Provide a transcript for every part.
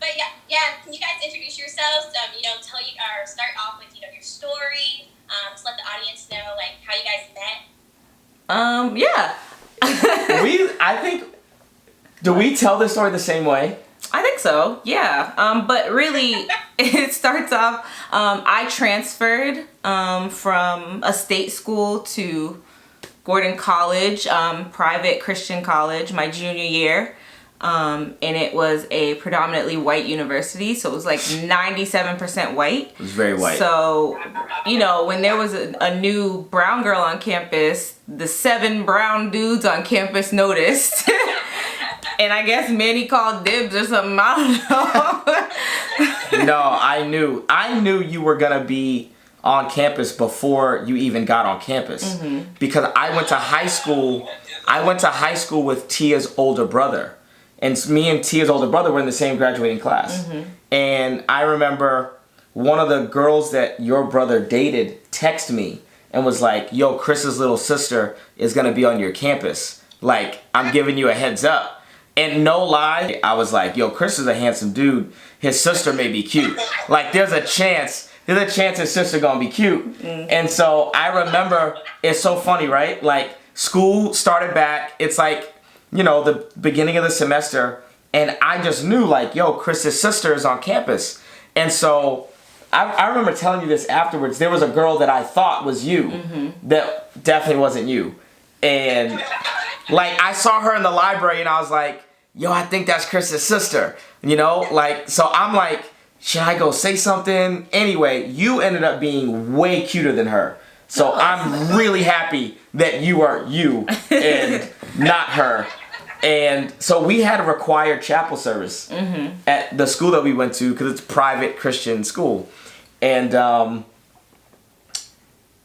But yeah. Can you guys introduce yourselves? Tell you or start off with your story. Just let the audience know like how you guys met. Yeah. I think. Do we tell this story the same way? I think so. Yeah. But really, it starts off. I transferred from a state school to Gordon College, private Christian college, my junior year. And it was a predominantly white university, so it was like 97% white. It was very white. So, when there was a new brown girl on campus, the 7 brown dudes on campus noticed. And I guess Manny called dibs or something, I don't know. No, I knew you were gonna be on campus before you even got on campus. Mm-hmm. Because I went to high school with Tia's older brother. And me and Tia's older brother were in the same graduating class. Mm-hmm. And I remember one of the girls that your brother dated texted me and was like, yo, Chris's little sister is going to be on your campus. Like, I'm giving you a heads up. And no lie, I was like, yo, Chris is a handsome dude. His sister may be cute. Like, there's a chance his sister going to be cute. Mm-hmm. And so I remember, it's so funny, right? Like, school started back. It's like, the beginning of the semester, and I just knew, like, yo, Chris's sister is on campus. And so I remember telling you this afterwards. There was a girl that I thought was you, mm-hmm. that definitely wasn't you. And, like, I saw her in the library, and I was like, yo, I think that's Chris's sister, so I'm like, should I go say something? Anyway, you ended up being way cuter than her. So I'm really happy that you are you and not her. And so we had a required chapel service, mm-hmm. at the school that we went to, because it's a private Christian school. And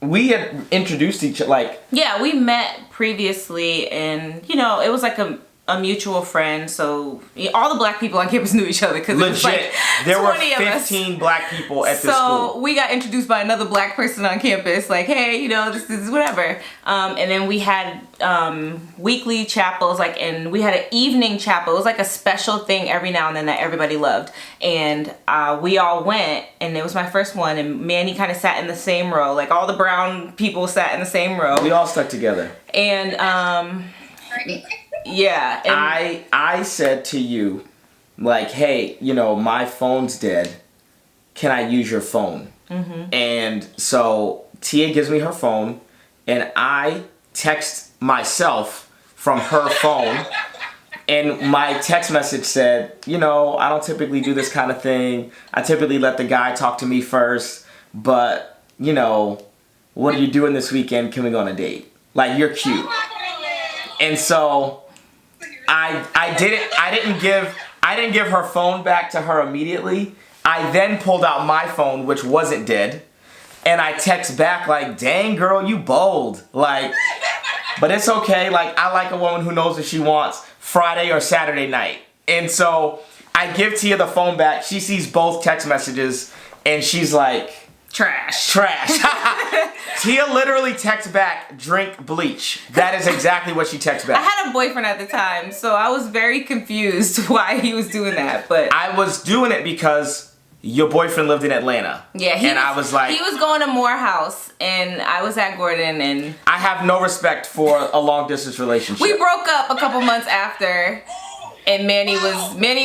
we had introduced each other, like... Yeah, we met previously, and, it was like a mutual friend, so all the black people on campus knew each other, because it was like there were 15 black people at this school. So we got introduced by another black person on campus, like, hey, this is whatever. And then we had weekly chapels, and we had an evening chapel. It was like a special thing every now and then that everybody loved. And we all went, and it was my first one, and Manny kind of sat in the same row. Like, all the brown people sat in the same row. We all stuck together. And... yeah. And I said to you, like, hey, my phone's dead. Can I use your phone? Mm-hmm. And so Tia gives me her phone, and I text myself from her phone. And my text message said, I don't typically do this kind of thing. I typically let the guy talk to me first. But, what are you doing this weekend? Can we go on a date? Like, you're cute. And so... I didn't give her phone back to her immediately. I then pulled out my phone, which wasn't dead, and I text back like, dang girl, you bold. Like, but it's okay. Like, I like a woman who knows what she wants Friday or Saturday night. And so I give Tia the phone back. She sees both text messages, and she's like, trash. Tia literally texts back, drink bleach. That is exactly what she texts back. I had a boyfriend at the time, so I was very confused why he was doing that. But I was doing it because your boyfriend lived in Atlanta. Yeah, I was like... He was going to Morehouse, and I was at Gordon, and... I have no respect for a long-distance relationship. We broke up a couple months after... And Manny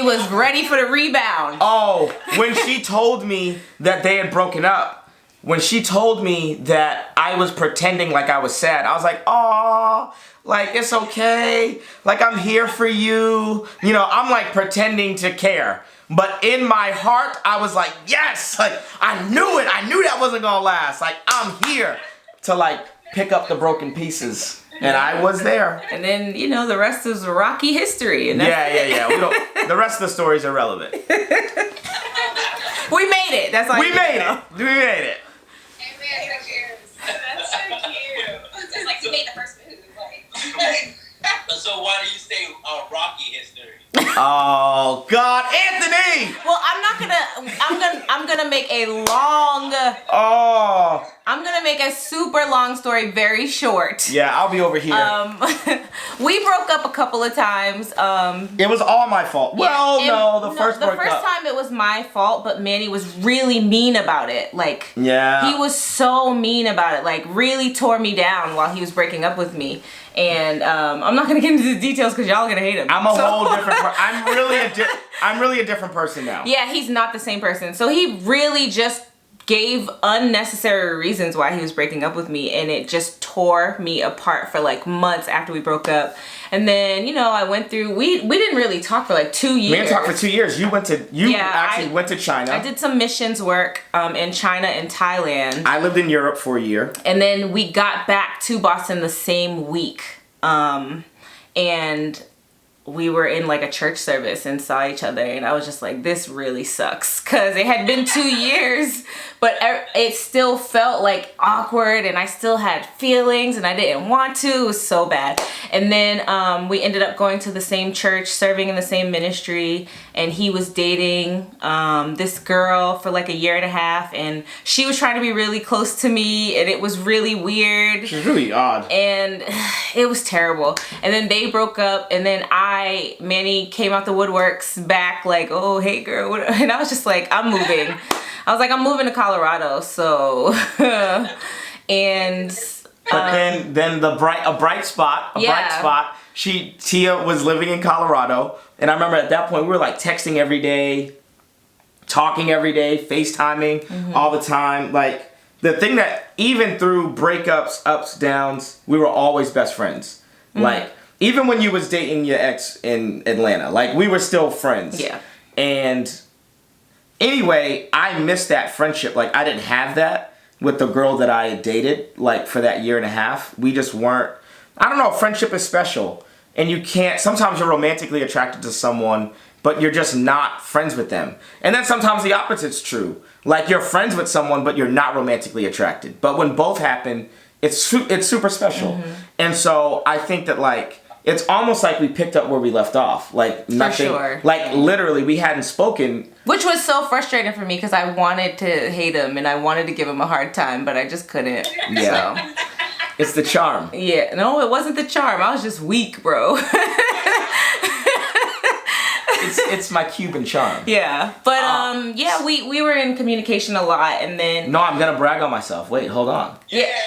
was ready for the rebound. Oh, when she told me that they had broken up, when she told me that I was pretending like I was sad, I was like, oh, like, it's okay. Like, I'm here for you. I'm like pretending to care. But in my heart, I was like, yes, like, I knew it. I knew that wasn't gonna last. Like, I'm here to like pick up the broken pieces. And I was there. And then, the rest is rocky history. And Yeah. The rest of the story is irrelevant. We made it. That's all. We made it. Amen. That's so cute. It's like you made the first move. So why do you say rocky history? Oh, God. Anthony! me. Well, I'm gonna make a long. Oh. I'm gonna make a super long story very short. Yeah, I'll be over here. We broke up a couple of times. It was all my fault. Well, yeah, no, the first time it was my fault, but Manny was really mean about it. Like, yeah, he was so mean about it. Like, really tore me down while he was breaking up with me. And I'm not gonna get into the details because y'all are gonna hate him. I'm a whole different. I'm really a different person now. Yeah, he's not the same person. So he really just gave unnecessary reasons why he was breaking up with me, and it just tore me apart for like months after we broke up. And then, you know, I went through, we didn't really talk for like 2 years. We didn't talk for 2 years. You went to China. I did some missions work in China and Thailand. I lived in Europe for a year. And then we got back to Boston the same week. And we were in like a church service and saw each other, and I was just like, this really sucks, because it had been 2 years, but it still felt like awkward, and I still had feelings, and I didn't want to. It was so bad. And then we ended up going to the same church, serving in the same ministry, and he was dating this girl for like a year and a half, and she was trying to be really close to me, and it was really weird. She's really odd. And it was terrible. And then they broke up, and then Manny came out the woodworks back like, oh, hey girl. And I was just like, I'm moving. I was like, I'm moving to Colorado, so. And. But then a bright spot. Tia was living in Colorado. And I remember at that point, we were like texting every day, talking every day, FaceTiming all the time. Like, the thing that even through breakups, ups, downs, we were always best friends. Like, even when you was dating your ex in Atlanta, like, we were still friends. Yeah. And anyway, I missed that friendship. Like, I didn't have that with the girl that I had dated, like, for that year and a half. We just weren't, I don't know, friendship is special. And you can't, sometimes you're romantically attracted to someone, but you're just not friends with them. And then sometimes the opposite's true. Like, you're friends with someone, but you're not romantically attracted. But when both happen, it's super special. And so I think that, like, it's almost like we picked up where we left off. Like, nothing. For sure. Like, literally, we hadn't spoken. Which was so frustrating for me, because I wanted to hate him and I wanted to give him a hard time, but I just couldn't. Yeah. So. It's the charm. Yeah. No, it wasn't the charm. I was just weak, bro. It's my Cuban charm. Yeah. But, yeah, we were in communication a lot, and then. No, I'm going to brag on myself. Wait, hold on. Yeah.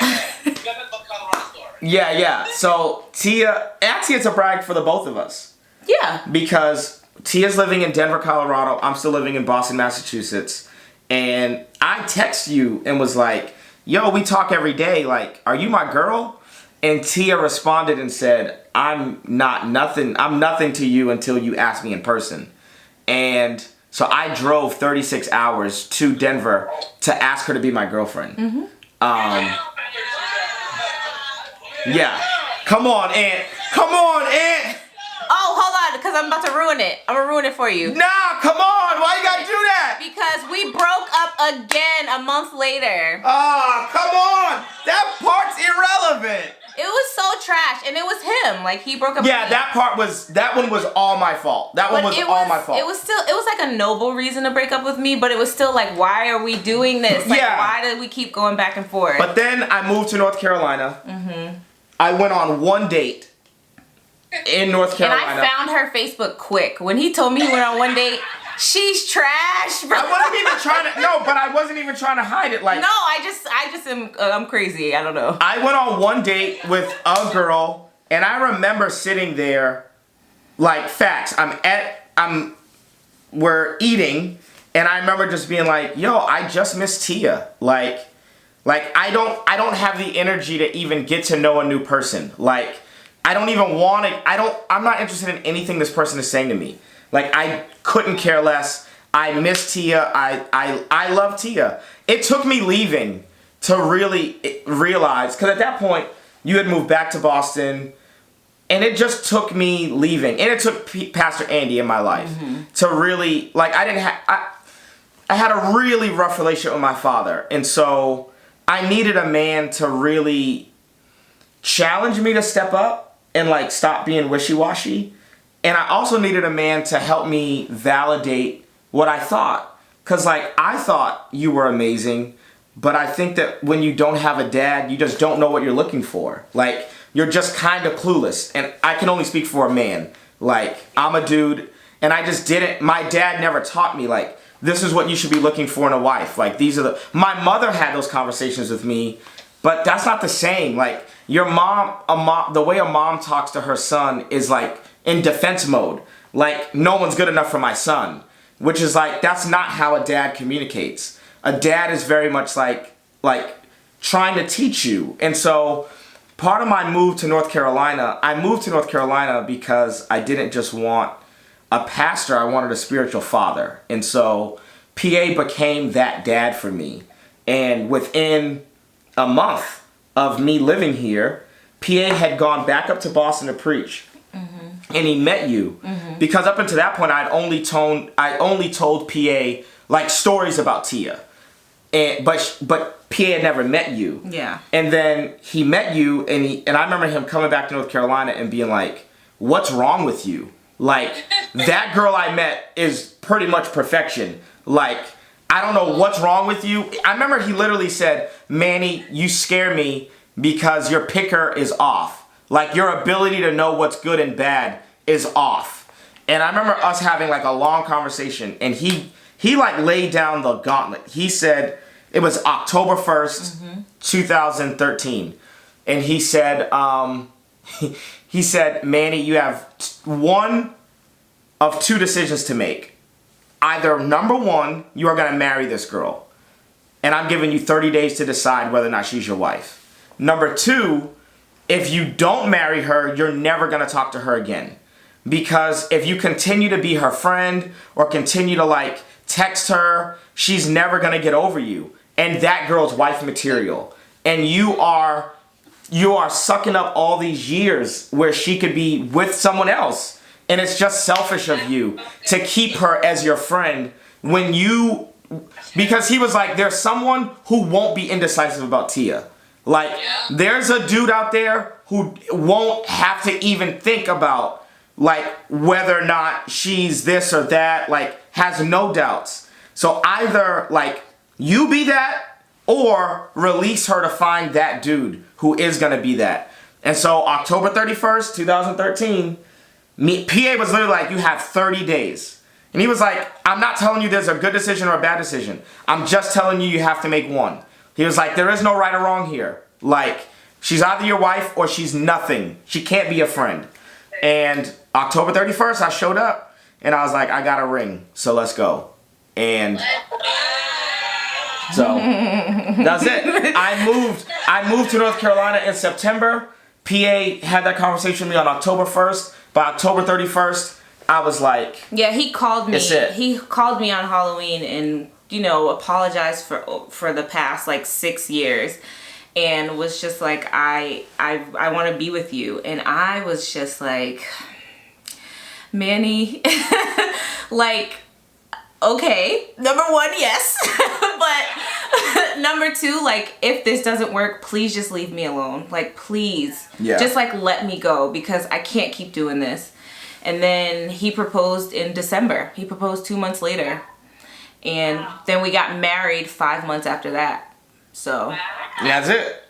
Yeah. So Tia, actually, it's a brag for the both of us. Yeah. Because Tia's living in Denver, Colorado. I'm still living in Boston, Massachusetts. And I text you and was like, yo, we talk every day. Like, are you my girl? And Tia responded and said, I'm nothing to you until you ask me in person. And so I drove 36 hours to Denver to ask her to be my girlfriend. Yeah. Come on, Aunt. Oh, hold on, because I'm about to ruin it. I'm going to ruin it for you. Nah, come on. Why you got to do that? Because we broke up again a month later. Ah, come on. That part's irrelevant. It was so trash, and it was him. Like, he broke up with me. Yeah, that one was all my fault. That one was all my fault. It was like a noble reason to break up with me, but it was still like, why are we doing this? Like, why did we keep going back and forth? But then I moved to North Carolina. I went on one date in North Carolina. And I found her Facebook quick. When he told me he went on one date, she's trash, bro. I wasn't even trying to hide it. Like, no, I'm crazy. I don't know. I went on one date with a girl, and I remember sitting there, like, facts. We're eating, and I remember just being like, yo, I just miss Tia. Like I don't have the energy to even get to know a new person. Like, I don't even want to, I'm not interested in anything this person is saying to me. Like, I couldn't care less. I miss Tia. I love Tia. It took me leaving to really realize, because at that point, you had moved back to Boston, and it just took me leaving. And it took Pastor Andy in my life to really, like, I had a really rough relationship with my father. And so I needed a man to really challenge me to step up and, like, stop being wishy-washy. And I also needed a man to help me validate what I thought. Because, like, I thought you were amazing, but I think that when you don't have a dad, you just don't know what you're looking for. Like, you're just kind of clueless. And I can only speak for a man. Like, I'm a dude, and I just didn't, my dad never taught me, like, this is what you should be looking for in a wife. Like, these are the, my mother had those conversations with me, but that's not the same. Like, your mom, the way a mom talks to her son is like in defense mode. Like, no one's good enough for my son. Which is like, that's not how a dad communicates. A dad is very much like trying to teach you. And so part of my move to North Carolina, I moved to North Carolina because I didn't just want a pastor, I wanted a spiritual father. And so PA became that dad for me. And within a month of me living here, PA had gone back up to Boston to preach. And he met you. Because up until that point, I only told PA like stories about Tia. But PA had never met you. Yeah. And then he met you, and I remember him coming back to North Carolina and being like, "What's wrong with you? Like, that girl I met is pretty much perfection. Like, I don't know what's wrong with you." I remember he literally said, "Manny, you scare me because your picker is off. Like, your ability to know what's good and bad is off." And I remember us having like a long conversation, and he like laid down the gauntlet. He said, it was October 1st, 2013. And he said, he said, "Manny, you have one of two decisions to make. Either number one, you are going to marry this girl, and I'm giving you 30 days to decide whether or not she's your wife. Number two, if you don't marry her, you're never going to talk to her again. Because if you continue to be her friend or continue to like text her, she's never going to get over you. And that girl's wife material. And you are sucking up all these years where she could be with someone else. And it's just selfish of you to keep her as your friend when you," because he was like, there's someone who won't be indecisive about Tia. Like, there's a dude out there who won't have to even think about, like, whether or not she's this or that, like, has no doubts. So either, like, you be that, or release her to find that dude who is gonna be that. And so October 31st, 2013, PA was literally like, you have 30 days. And he was like, I'm not telling you there's a good decision or a bad decision. I'm just telling you have to make one. He was like, there is no right or wrong here. Like, she's either your wife or she's nothing. She can't be a friend. And October 31st, I showed up and I was like, I got a ring, so let's go. And so that's it. I moved to North Carolina in September. PA had that conversation with me on October 1st. By October 31st, I was like, yeah, he called me. It's it. He called me on Halloween and, you know, apologized for the past like 6 years, and was just like, I want to be with you. And I was just like, Manny, like, okay, number one, yes. But number two, like, if this doesn't work, please just leave me alone. Like, please. Yeah. Just, like, let me go, because I can't keep doing this. And then he proposed in December. He proposed 2 months later. And then we got married 5 months after that. So. that's it.